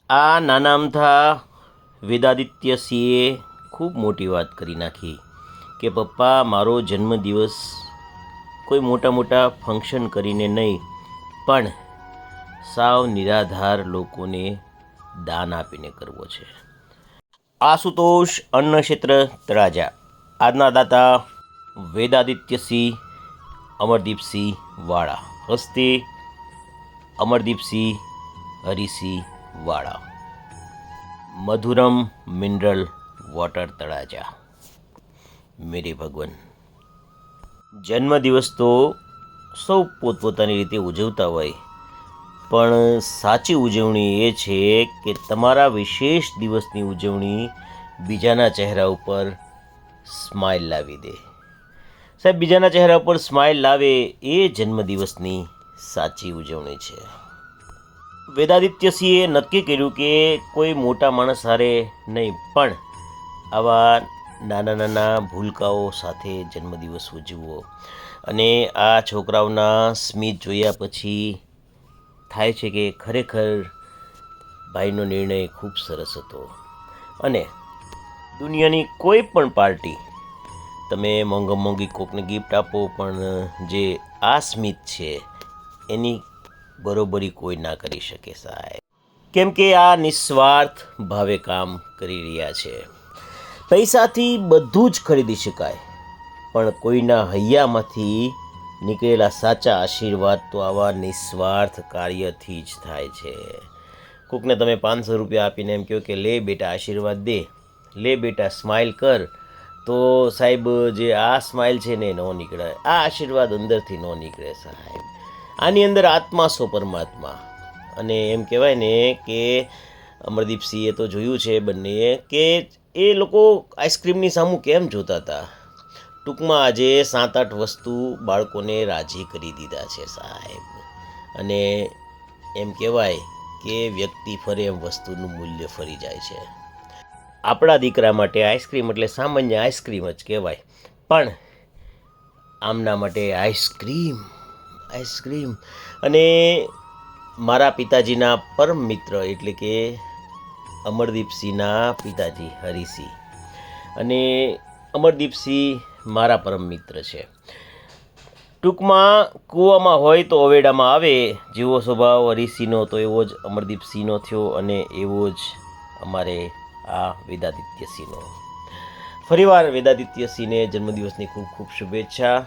આ નાના અમથા વેદાદિત્ય સિંહે ખૂબ મોટી વાત કરી નાખી કે પપ્પા મારો જન્મદિવસ કોઈ મોટા મોટા ફંક્શન કરીને નહીં, પણ સાવ નિરાધાર લોકોને દાન આપીને કરવો છે. આશુતોષ અન્ન ક્ષેત્ર તળાજા. આજના દાતા વેદાદિત્યસિંહ અમરદીપસિંહ વાળા, હસ્તે અમરદીપસિંહ હરિસિંહ વાળા, મધુરમ મિનરલ વોટર તળાજા. મેરે ભગવાન, જન્મદિવસ તો સૌ પોતપોતાની રીતે ઉજવતા હોય, પણ સાચી ઉજવણી એ છે કે તમારા વિશેષ દિવસની ઉજવણી બીજાના ચહેરા ઉપર સ્માઇલ લાવી દે. સાહેબ, બીજાના ચહેરા ઉપર સ્માઇલ લાવે એ જન્મદિવસની સાચી ઉજવણી છે. વેદાદિત્યસિંહે નક્કી કર્યું કે કોઈ મોટા માણસ હારે નહીં, પણ આવા નાના નાના ભૂલકાઓ સાથે જન્મદિવસ ઉજવવો. અને આ છોકરાઓના સ્મિત જોયા પછી થાય છે કે ખરેખર ભાઈનો નિર્ણય ખૂબ સરસ હતો. અને દુનિયાની કોઈ પણ પાર્ટી તમે મોંઘી કોકને ગિફ્ટ આપો, પણ જે આ સ્મિત છે એની બરોબરી કોઈ ના કરી શકે સાહેબ. કેમ કે આ નિસ્વાર્થ ભાવે કામ કરી રહ્યા છે. પૈસાથી બધું જ ખરીદી શકાય, પણ કોઈના હૈયામાંથી નીકળેલા સાચા આશીર્વાદ તો આવા નિસ્વાર્થ કાર્યથી જ થાય છે. કોકને તમે 500 રૂપિયા આપીને એમ કહો કે લે બેટા આશીર્વાદ દે, લે બેટા સ્માઇલ કર, તો સાહેબ જે આ સ્માઇલ છે ને ન નીકળે, આ આશીર્વાદ અંદરથી ન નીકળે સાહેબ. આની અંદર આત્મા સો પરમાત્મા. અને એમ કહેવાય ને કે અમરદીપસિંહે તો જોયું છે બંનેએ કે એ લોકો આઈસ્ક્રીમની સામું કેમ જોતા હતા. ટૂંકમાં આજે 7-8 વસ્તુ બાળકોને રાજી કરી દીધા છે સાહેબ. અને એમ કહેવાય કે વ્યક્તિ ફરે એમ વસ્તુનું મૂલ્ય ફરી જાય છે. આપણા દીકરા માટે આઈસ્ક્રીમ એટલે સામાન્ય આઈસ્ક્રીમ જ કહેવાય, પણ આમના માટે આઈસ્ક્રીમ. અને મારા પિતાજીના પરમ મિત્ર એટલે કે અમરદીપસિંહના પિતાજી હરિસિંહ, અને અમરદીપસિંહ મારા પરમ મિત્ર છે. ટૂંકમાં કૂવામાં હોય તો અવેડામાં આવે જેવો સ્વભાવ હરિસિંહનો હતો એવો જ અમરદીપસિંહનો થયો, અને એવો જ અમારે આ વેદાદિત્યસિંહનો. ફરીવાર વેદાદિત્યસિંહને જન્મદિવસની ખૂબ ખૂબ શુભેચ્છા.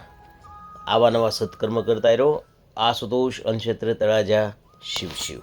આવા નવા સત્કર્મ કરતા રહો. આશુતોષ અન્ન ક્ષેત્ર તળાજા. શિવ શિવ.